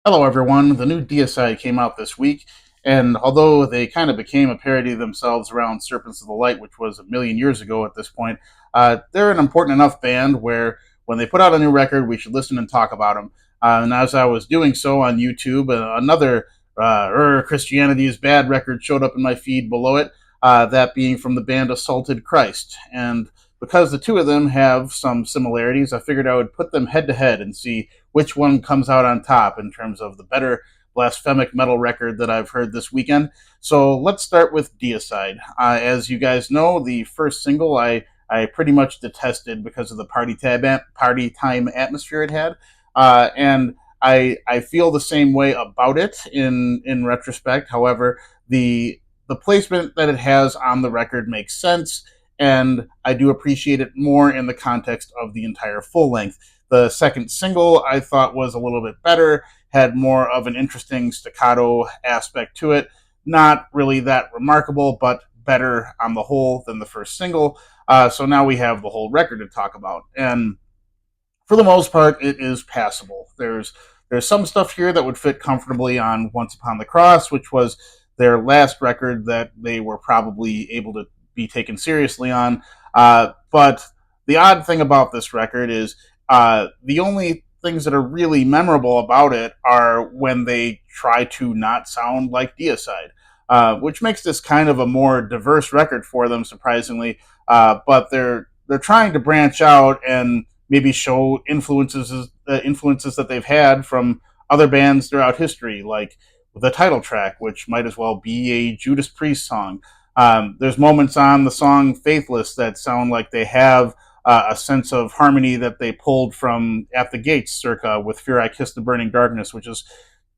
Hello, everyone. The new Deicide came out this week, and although they kind of became a parody of themselves around Serpents of the Light, which was a million years ago at this point, they're an important enough band where when they put out a new record, we should listen and talk about them. And as I was doing so on YouTube, another Christianity is Bad record showed up in my feed below it, that being from the band Assaulted Christ. And because the two of them have some similarities, I figured I would put them head to head and see which one comes out on top in terms of the better blasphemic metal record that I've heard this weekend. So let's start with Deicide. As you guys know, the first single I pretty much detested because of the party time atmosphere it had, and I feel the same way about it in retrospect. However, the placement that it has on the record makes sense, and I do appreciate it more in the context of the entire full length. The second single I thought was a little bit better, had more of an interesting staccato aspect to it. Not really that remarkable, but better on the whole than the first single. So now we have the whole record to talk about. And for the most part, it is passable. There's some stuff here that would fit comfortably on Once Upon the Cross, which was their last record that they were probably able to be taken seriously on. But the odd thing about this record is the only things that are really memorable about it are when they try to not sound like Deicide, which makes this kind of a more diverse record for them, surprisingly. But they're trying to branch out and maybe show influences that they've had from other bands throughout history, like the title track, which might as well be a Judas Priest song. There's moments on the song "Faithless" that sound like they have a sense of harmony that they pulled from "At the Gates" circa with "Fear I Kiss the Burning Darkness," which is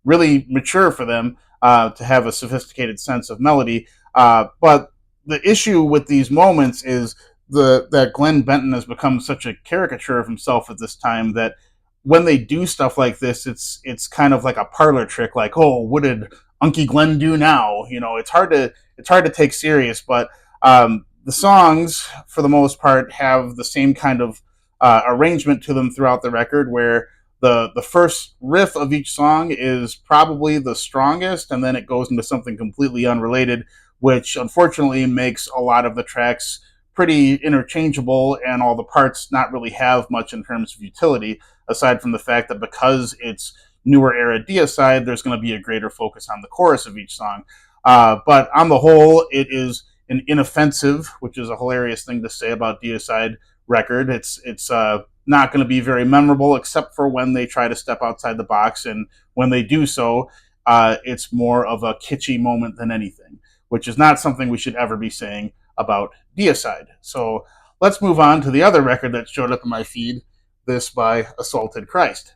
really mature for them to have a sophisticated sense of melody. But the issue with these moments is that Glenn Benton has become such a caricature of himself at this time that when they do stuff like this, it's kind of like a parlor trick. Like, oh, what did Unky Glenn do now? You know, it's hard to take serious, but the songs, for the most part, have the same kind of arrangement to them throughout the record, where the first riff of each song is probably the strongest, and then it goes into something completely unrelated, which unfortunately makes a lot of the tracks pretty interchangeable, and all the parts not really have much in terms of utility, aside from the fact that because it's newer era Deicide, there's going to be a greater focus on the chorus of each song. But on the whole, it is an inoffensive, which is a hilarious thing to say about Deicide record. It's not going to be very memorable except for when they try to step outside the box, and when they do so, it's more of a kitschy moment than anything, which is not something we should ever be saying about Deicide. So let's move on to the other record that showed up in my feed. This by Assaulted Christ.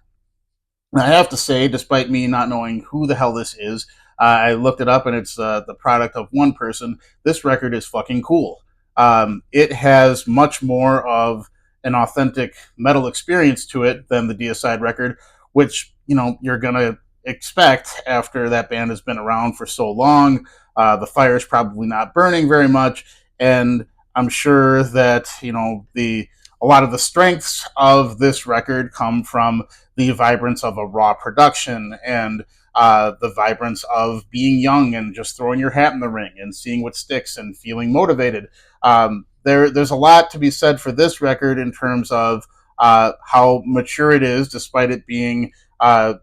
And I have to say, despite me not knowing who the hell this is, I looked it up and it's the product of one person. This record is fucking cool. It has much more of an authentic metal experience to it than the Deicide record, which, you know, you're going to expect after that band has been around for so long. The fire's probably not burning very much. And I'm sure that, you know, a lot of the strengths of this record come from the vibrance of a raw production and the vibrance of being young and just throwing your hat in the ring and seeing what sticks and feeling motivated. There's a lot to be said for this record in terms of how mature it is, despite it being a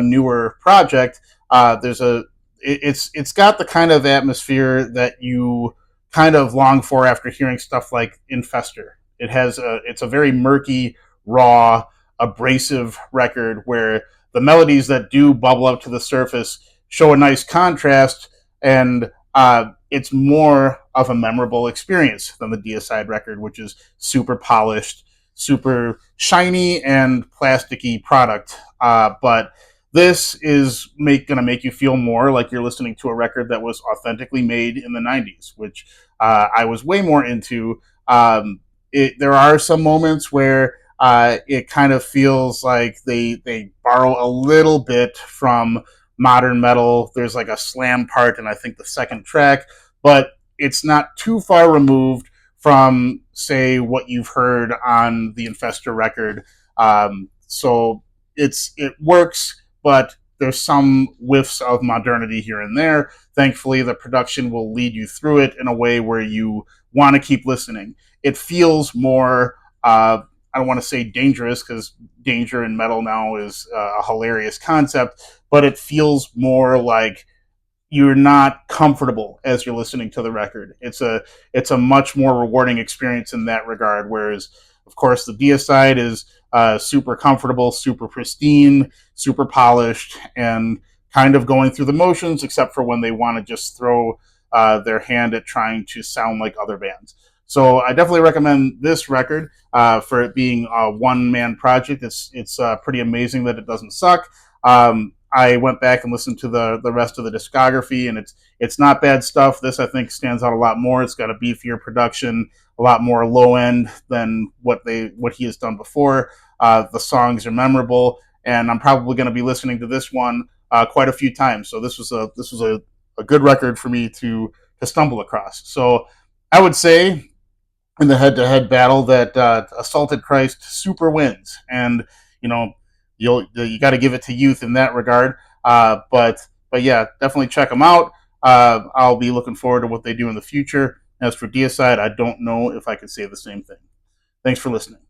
newer project. It's got the kind of atmosphere that you kind of long for after hearing stuff like Infester. It's a very murky, raw, abrasive record where the melodies that do bubble up to the surface show a nice contrast, and it's more of a memorable experience than the Deicide record, which is super polished, super shiny and plasticky product. But this is going to make you feel more like you're listening to a record that was authentically made in the 90s, which I was way more into. There are some moments where it kind of feels like they borrow a little bit from modern metal. There's like a slam part, and I think the second track, but it's not too far removed from, say, what you've heard on the Infester record. So it works, but there's some whiffs of modernity here and there. Thankfully, the production will lead you through it in a way where you want to keep listening. It feels more, I don't want to say dangerous, because danger in metal now is a hilarious concept, but it feels more like you're not comfortable as you're listening to the record. It's a much more rewarding experience in that regard. Whereas, of course, the Deicide is super comfortable, super pristine, super polished, and kind of going through the motions, except for when they want to just throw their hand at trying to sound like other bands. So I definitely recommend this record for it being a one man project. It's pretty amazing that it doesn't suck. I went back and listened to the rest of the discography, and it's not bad stuff. This, I think, stands out a lot more. It's got a beefier production, a lot more low end than what he has done before. The songs are memorable, and I'm probably going to be listening to this one quite a few times. So this was a good record for me to stumble across. So I would say in the head-to-head battle that Assaulted Christ super wins, and you know you got to give it to youth in that regard. But yeah, definitely check them out. I'll be looking forward to what they do in the future. As for Deicide, I don't know if I could say the same thing. Thanks for listening.